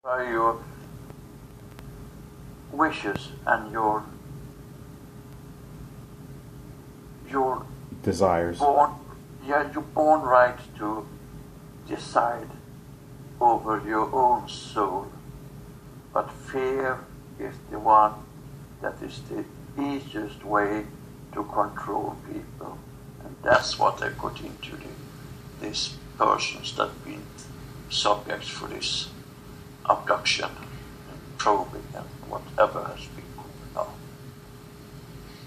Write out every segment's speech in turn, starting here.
by your wishes and your desires. you're born right to decide over your own soul, but fear is the one that is the easiest way to control people, and that's what they put into these persons that have been subjects for this abduction and probing and whatever has been going on.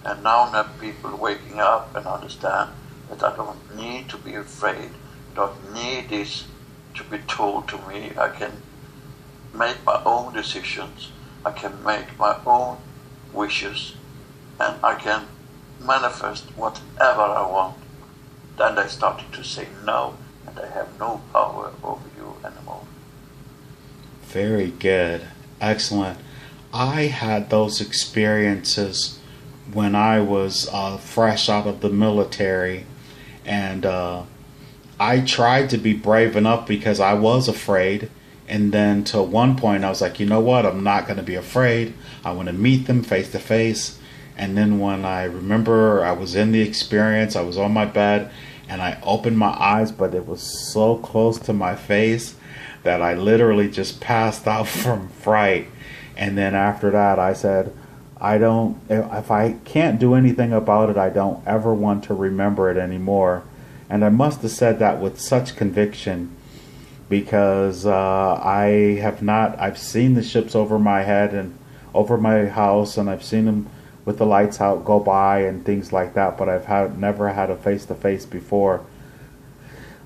And now that people waking up and understand that I don't need to be afraid, I don't need this to be told to me. I can make my own decisions, I can make my own wishes, and I can manifest whatever I want. Then they started to say no, and they have no power over you anymore. Very good. Excellent. I had those experiences when I was fresh out of the military, and I tried to be brave enough because I was afraid. And then to one point, I was like, you know what? I'm not going to be afraid. I want to meet them face to face. And then when I remember I was in the experience, I was on my bed and I opened my eyes, but it was so close to my face that I literally just passed out from fright. And then after that, I said, if I can't do anything about it, I don't ever want to remember it anymore. And I must have said that with such conviction because I've seen the ships over my head and over my house, and I've seen them with the lights out go by and things like that, but never had a face-to-face before.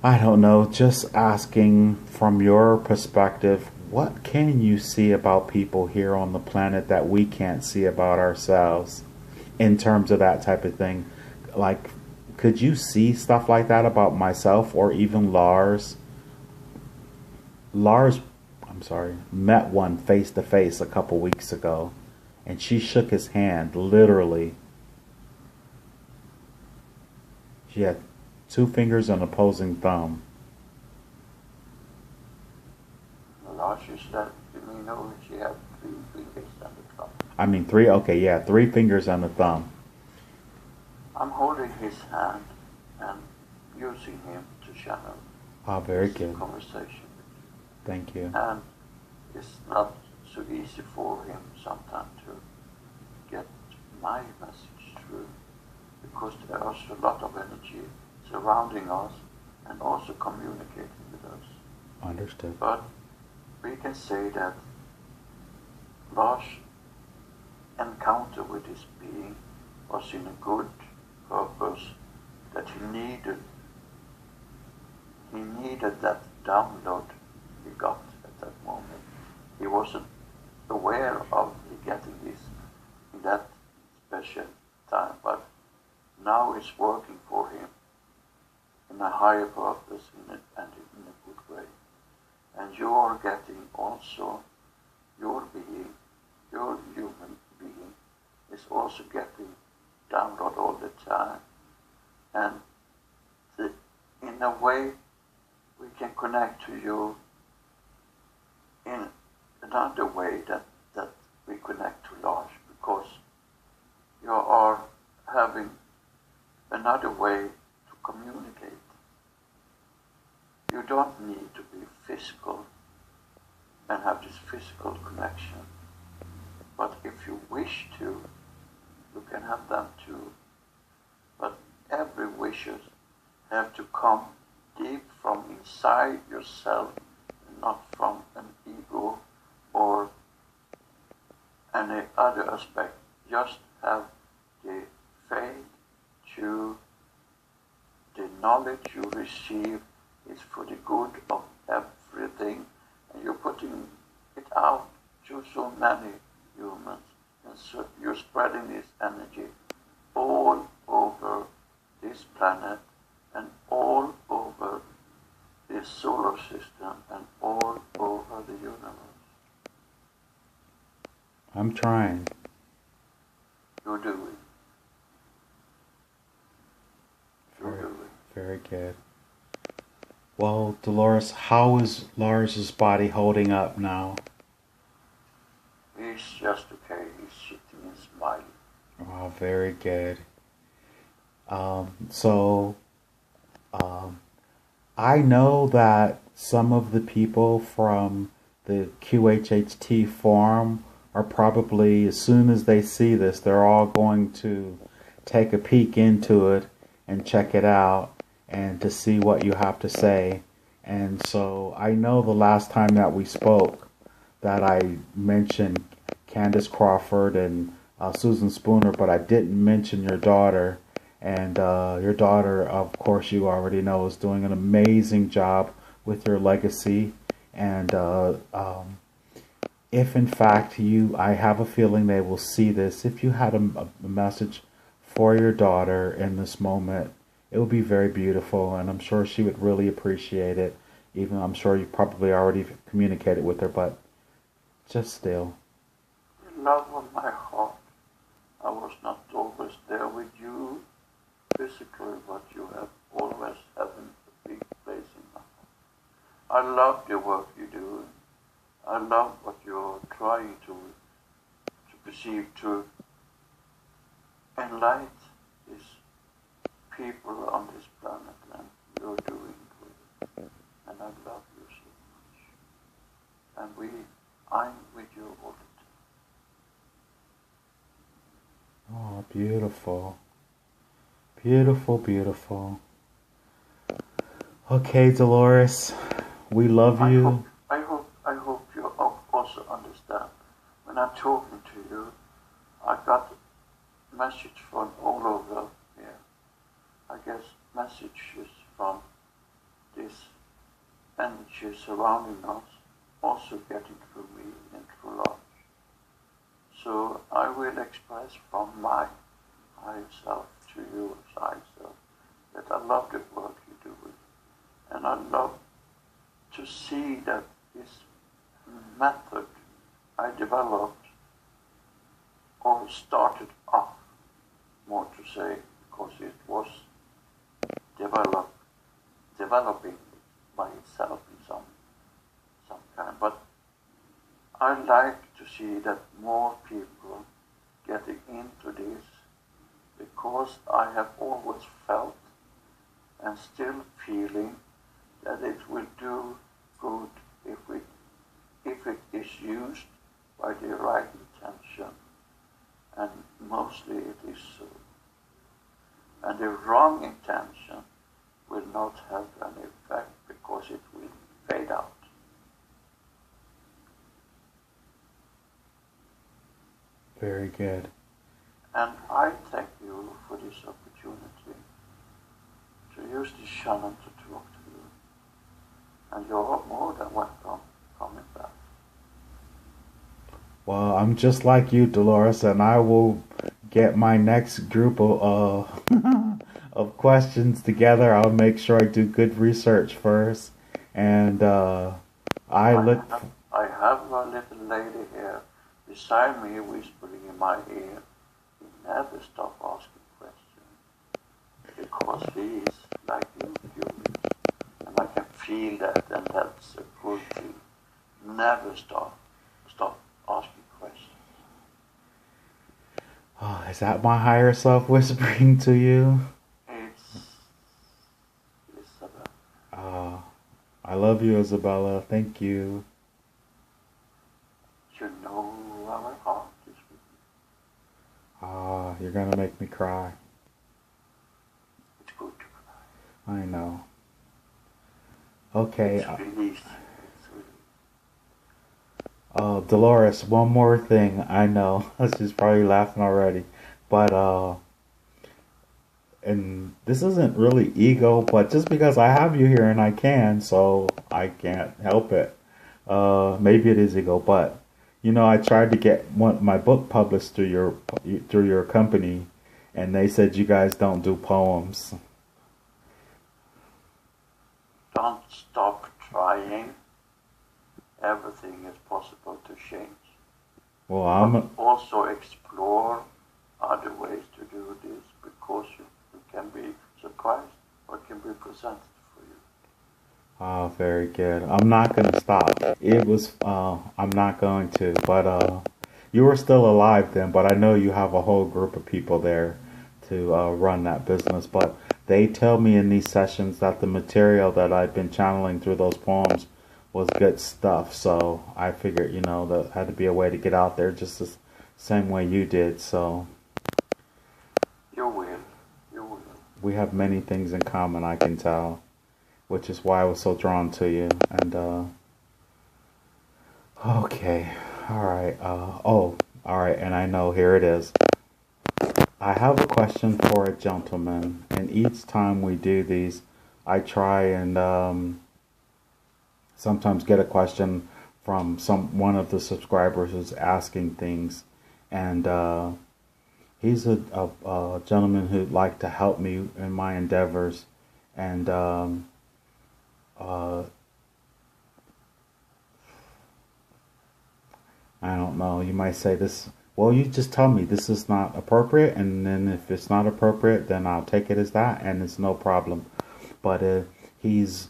I don't know, just asking from your perspective, what can you see about people here on the planet that we can't see about ourselves in terms of that type of thing? Like, could you see stuff like that about myself or even Lars? Lars, I'm sorry, met one face to face a couple weeks ago, and she shook his hand, literally. She had two fingers and opposing thumb. Lars, you said to me, no, she had 3 fingers and a thumb. I mean, three fingers and a thumb. I'm holding his hand and using him to channel Very good. conversation. Thank you. And it's not so easy for him sometimes to get my message through because there is a lot of energy surrounding us and also communicating with us. Understood. But we can say that Lars' encounter with this being was in a good purpose, that he needed that download he got at that moment. He wasn't aware of getting this in that special time, but now it's working for him in a higher purpose and in a good way. And you're getting also your being, your human being is also getting download all the time. And in a way, we can connect to you in another way that we connect to Lars, because you are having another way to communicate. You don't need to be physical and have this physical connection. But if you wish to, you can have them too. But every wishes have to come deep from inside yourself, and not from an ego or any other aspect. Just have the faith to the knowledge you receive is for the good of everything, and you're putting it out to so many humans, and so you're spreading this energy all over this planet and all over this solar system and all over the universe. I'm trying. You're doing. Very good. Well, Dolores, how is Lars's body holding up now? he's just okay. He's sitting and smiling. Oh, very good. So I know that some of the people from the QHHT forum are probably, as soon as they see this, they're all going to take a peek into it and check it out and to see what you have to say. And so I know the last time that we spoke that I mentioned Candace Crawford and Susan Spooner, but I didn't mention your daughter. And your daughter, of course, you already know, is doing an amazing job with your legacy. And if in fact I have a feeling they will see this, if you had a message for your daughter in this moment, it would be very beautiful, and I'm sure she would really appreciate it. Even I'm sure you probably already communicated with her, but just still. The love of my heart, I was not always there with you physically, but you have always having a big place in my heart. I love the work you do. I love what you're trying to perceive, to enlighten these people on this planet, and you're doing good. And I love you so much. And I'm with you all the time. Oh, beautiful. Beautiful, beautiful. Okay, Dolores, we love you. I hope you also understand. When I'm talking to you, I got a message from all over here. I guess messages from this energy surrounding us also getting through me and through love. So I will express from my higher self to you as higher self that I love the work you do with, and I love to see that this method I developed or started up, more to say, because it was developing by itself in some kind. But I like to see that more people getting into this, because I have always felt and still feeling that it will do good if it is used by the right intention, and mostly it is so. And the wrong intention will not have any effect because it will fade out. Very good. And I thank you for this opportunity to use this channel to talk to you. And you're more than welcome coming back. Well, I'm just like you, Dolores, and I will get my next group of of questions together. I'll make sure I do good research first, and I have a little lady here beside me whispering in my ear. He never stop asking questions because he is like you, curious, and I can feel that, and that's a good thing. Never stop asking questions. Oh, is that my higher self whispering to you? It's Isabella. Oh, I love you, Isabella. Thank you. You know our heart is with you. Ah, you're gonna make me cry. It's good to cry. I know. Okay. It's release. Dolores, one more thing. I know she's probably laughing already, but and this isn't really ego, but just because I have you here and I can, so I can't help it. Maybe it is ego, but you know, I tried to get my book published through your company, and they said you guys don't do poems. Don't stop trying. Everything is possible to change. Well, but also explore other ways to do this, because you can be surprised what can be presented for you. Oh, very good. I'm not going to stop. I'm not going to, but You were still alive then, but I know you have a whole group of people there to run that business. But they tell me in these sessions that the material that I've been channeling through those poems was good stuff. So I figured, there had to be a way to get out there just the same way you did. So You will. You will. we have many things in common, I can tell, which is why I was so drawn to you. And okay, all right. All right. And I know, here it is. I have a question for a gentleman, and each time we do these, I try and sometimes get a question from one of the subscribers who's asking things, and he's a gentleman who'd like to help me in my endeavors, and I don't know. You might say this. Well, you just tell me this is not appropriate, and then if it's not appropriate, then I'll take it as that, and it's no problem. But he's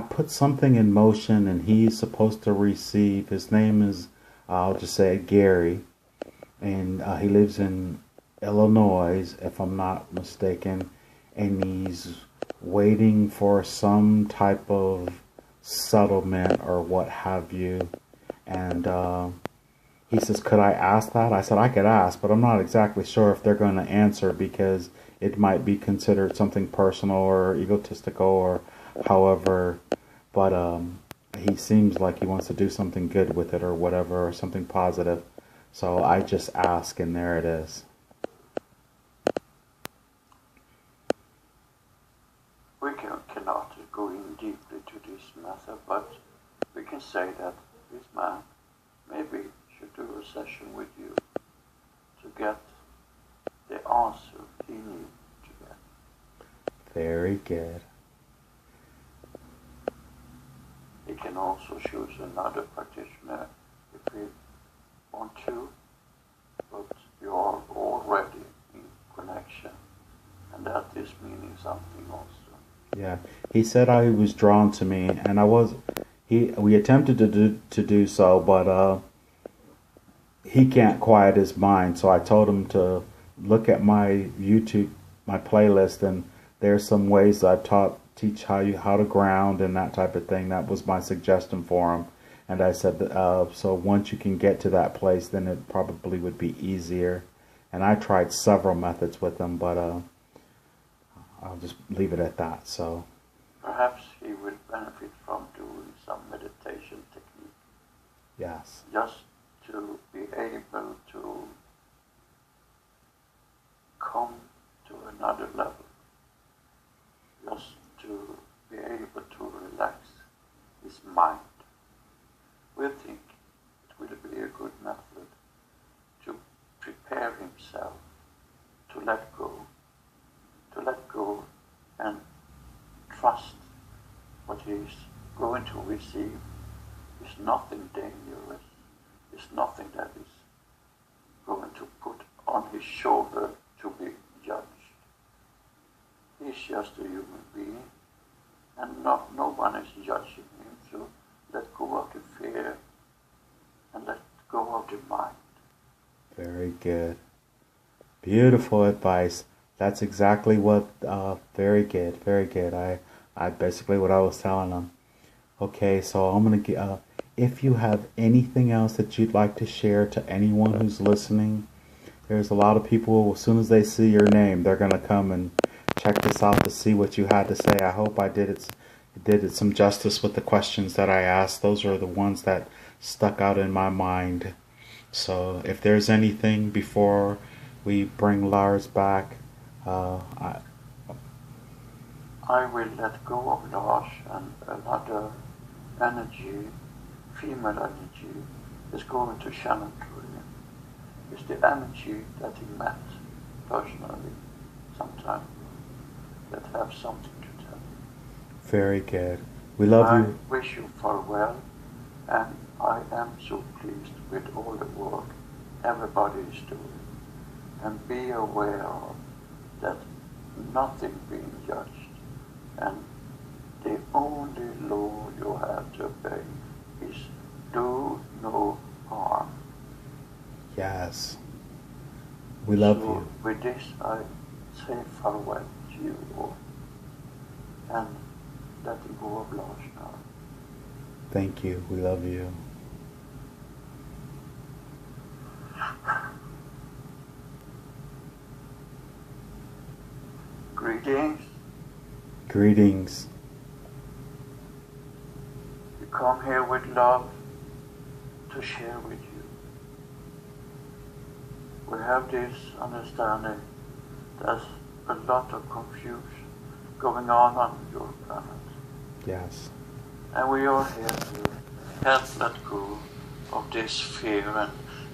put something in motion, and he's supposed to receive. His name is, I'll just say Gary, and he lives in Illinois, if I'm not mistaken, and he's waiting for some type of settlement or what have you. And he says, could I ask that? I said, I could ask, but I'm not exactly sure if they're going to answer, because it might be considered something personal or egotistical or however. But he seems like he wants to do something good with it or whatever, or something positive. So I just ask, and there it is. We cannot go in deeply to this matter, but we can say that this man maybe should do a session with you to get the answer he needs to get. Very good. He can also choose another practitioner if he want to, but you are already in connection, and that is meaning something also. Yeah, he said he was drawn to me, and we attempted to do so, but he can't quiet his mind. So I told him to look at my YouTube, my playlist, and there's some ways that I teach how to ground and that type of thing. That was my suggestion for him, and I said, so once you can get to that place, then it probably would be easier. And I tried several methods with him, but I'll just leave it at that. So perhaps he will benefit from doing some meditation technique. Yes. Just to be able to come to another level. Just to be able to relax his mind. We think it will be a good method to prepare himself to let go and trust what he is going to receive is nothing dangerous, is nothing that is going to put on his shoulder to be judged. He's just a human being, and no one is judging him, so let go of the fear and let go of the mind. Very good. Beautiful advice. That's exactly what, very good, very good. I basically what I was telling them. Okay, so I'm going to get, if you have anything else that you'd like to share to anyone who's listening, there's a lot of people, as soon as they see your name, they're going to come and check this out to see what you had to say. I hope I did it some justice with the questions that I asked. Those are the ones that stuck out in my mind. So if there's anything before we bring Lars back, I will let go of Lars, and another energy, female energy, is going to channel through him. It's the energy that he met personally sometime that have something to tell you. Very good. We love you. I wish you farewell, and I am so pleased with all the work everybody is doing. And be aware of that nothing being judged, and the only law you have to obey is do no harm. Yes. We love So you. with this, I say farewell to you all and letting go of Lars now. Thank you. We love you. Greetings. Greetings. We come here with love to share with you. We have this understanding there's a lot of confusion going on your planet. Yes. And we are here to help let go of this fear and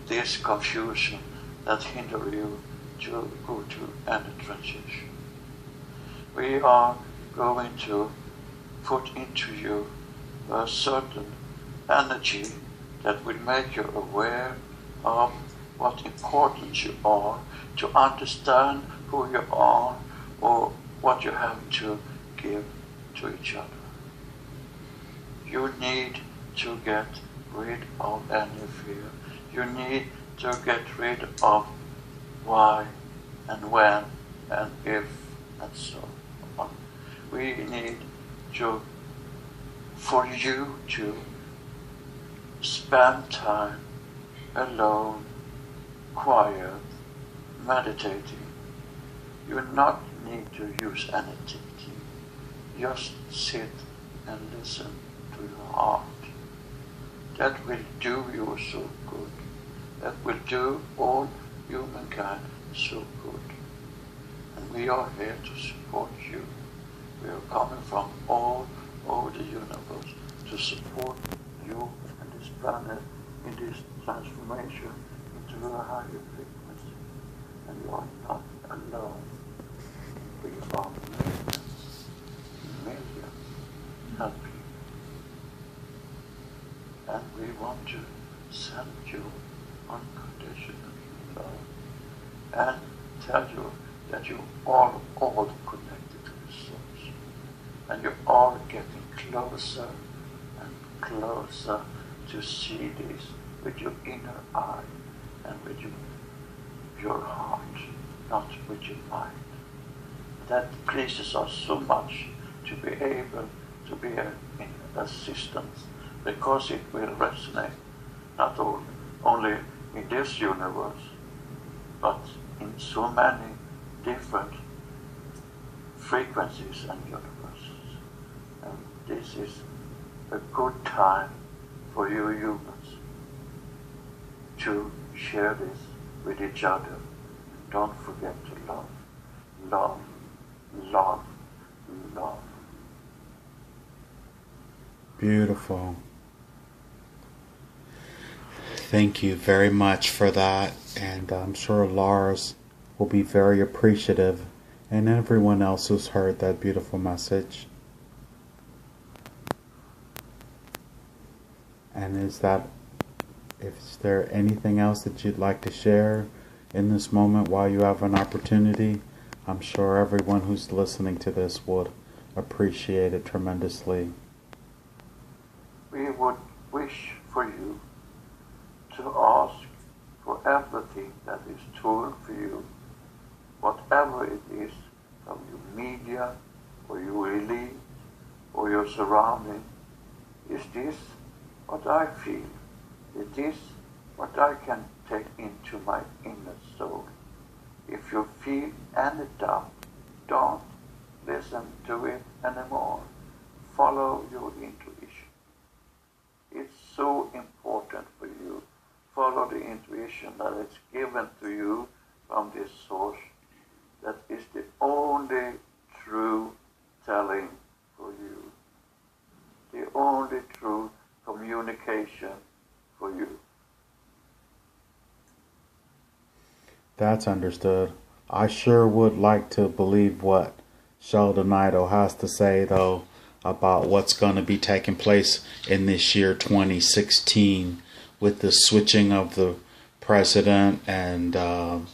this confusion that hinder you to go to any transition. We are going to put into you a certain energy that will make you aware of what important you are, to understand who you are or what you have to give to each other. You need to get rid of any fear. You need to get rid of why and when and if and so on. We need to, for you to spend time alone, quiet, meditating. You not need to use any thinking. Just sit and listen to your heart. That will do you so good. That will do all humankind so good. And we are here to support you. We are coming from all over the universe to support you and this planet in this transformation into a higher frequency. And you are not alone. We are millions helping. And we want to send you unconditional love and tell you that you are all connected to the source. And you are getting closer and closer to see this with your inner eye and with your heart, not with your mind. That pleases us so much to be able to be in assistance, because it will resonate not only in this universe, but in so many different frequencies and universes. And this is a good time for you humans to share this with each other. And don't forget to love, love, love, love. Beautiful. Thank you very much for that, and I'm sure Lars will be very appreciative, and everyone else who's heard that beautiful message. And is there anything else that you'd like to share in this moment while you have an opportunity? I'm sure everyone who's listening to this would appreciate it tremendously. We would wish for you to ask for everything that is true for you, whatever it is, from your media or your elite or your surrounding. Is this what I feel? Is this what I can take into my inner soul? If you feel any doubt, don't listen to it anymore. Follow your intuition. It's so important for you. Follow the intuition that is given to you from this source. That is the only true telling for you. The only true communication for you. That's understood. I sure would like to believe what Sheldon Idle has to say, though, about what's going to be taking place in this year 2016 with the switching of the president and all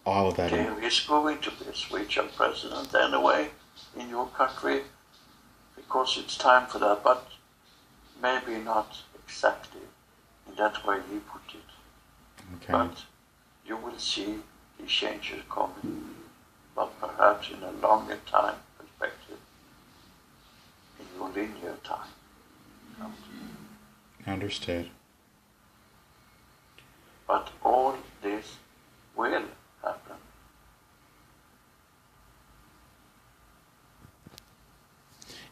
of that. There is going to be a switch of president anyway in your country, because it's time for that, but maybe not exactly in in that way he put it. Okay. But you will see the changes coming, but perhaps in a longer time perspective, in your linear time. Understood. But all this will happen.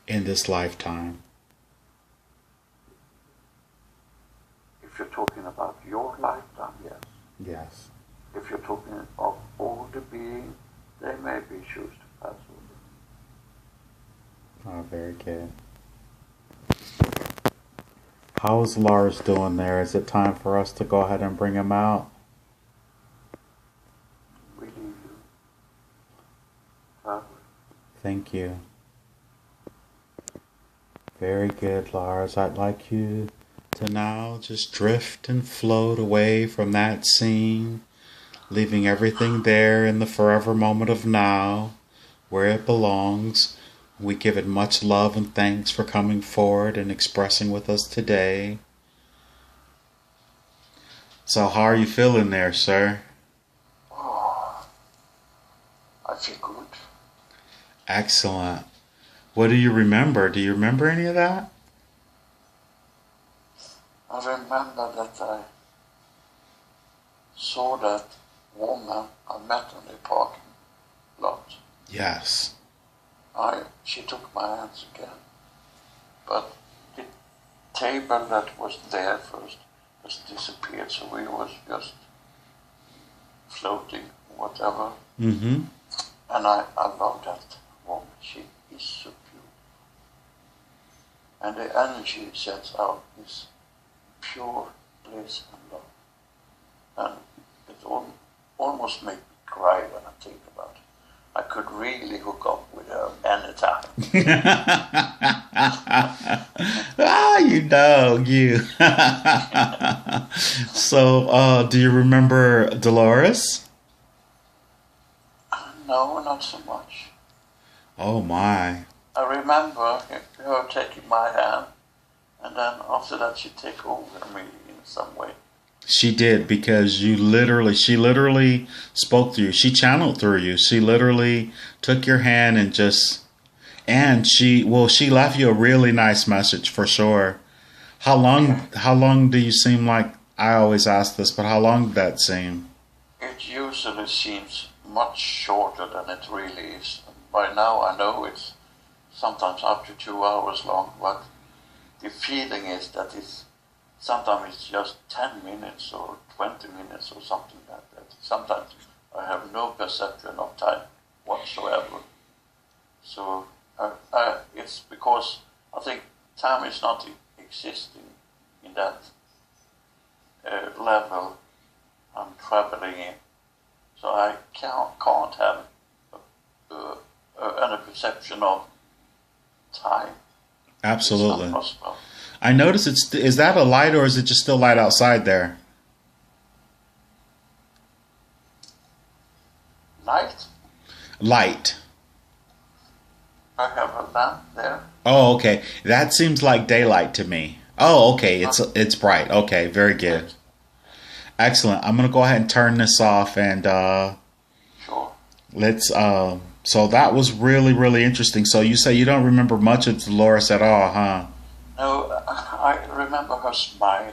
In this lifetime. If you're talking about your lifetime, yes. Yes. If you're talking of all the beings, they maybe choose to pass over. Oh, very good. How's Lars doing there? Is it time for us to go ahead and bring him out? We leave you. Travel. Thank you. Very good, Lars. I'd like you to now just drift and float away from that scene, leaving everything there in the forever moment of now, where it belongs. We give it much love and thanks for coming forward and expressing with us today. So how are you feeling there, sir? Oh, I feel good. Excellent. What do you remember? Do you remember any of that? I remember that I saw that woman I met on the parking lot. Yes. She took my hands again. But the table that was there first just disappeared, so we was just floating, whatever. Mm-hmm. And I love that woman. She is so beautiful. And the energy it sends out is pure bliss and love. And it almost makes me cry when I think about it. I could really hook up with her anytime. You know, you. So, do you remember Dolores? No, not so much. Oh, my. I remember her taking my hand, and then after that she take over me in some way. She did, because she literally spoke through you. She channeled through you. She literally took your hand and she left you a really nice message for sure. How long do you seem like, I always ask this, but how long did that seem? It usually seems much shorter than it really is. By now I know it's sometimes up to 2 hours long, but the feeling is that sometimes it's just 10 minutes or 20 minutes or something like that. Sometimes I have no perception of time whatsoever. So it's because I think time is not existing in that level I'm traveling in. So I can't have any perception of time. Absolutely. It's not possible. I notice is that a light or is it just still light outside there? Light? Light. I have a lamp there. Oh, okay. That seems like daylight to me. Oh, okay. It's bright. Okay, very good. Excellent. I'm gonna go ahead and turn this off and Sure. let's so that was really, really interesting. So you say you don't remember much of Dolores at all, huh? No, I remember her smile.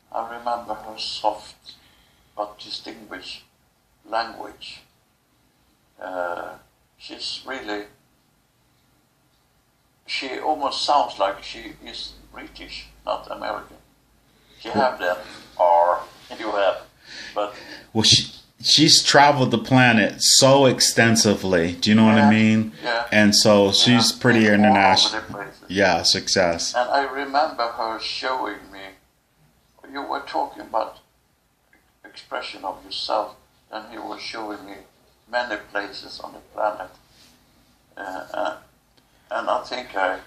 I remember her soft but distinguished language. She almost sounds like she is British, not American. She have that R, and you have, but... Well, she's traveled the planet so extensively. Do you know what I mean? Yeah. And so she's pretty international. All over the places. Yeah, success. And I remember her showing me, you were talking about expression of yourself, and he was showing me many places on the planet. And I think I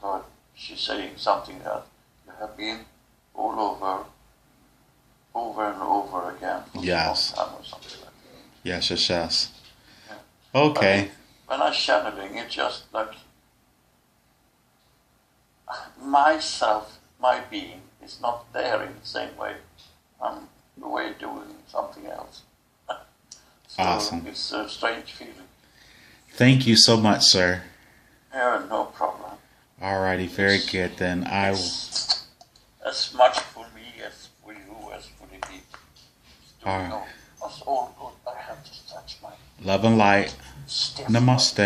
heard she saying something that you have been all over and over again for Yes. a long time or something like that. Yes. Yeah. Okay. When I'm channeling, it's just like myself my being is not there in the same way. I'm away doing something else. So Awesome. it's a strange feeling. Thank you so much, sir. Yeah, no problem. Alrighty, very good. Then I will. It's as much for me as for you as for the people. It's doing us all good. I have to touch my Love and light. stiff. Namaste.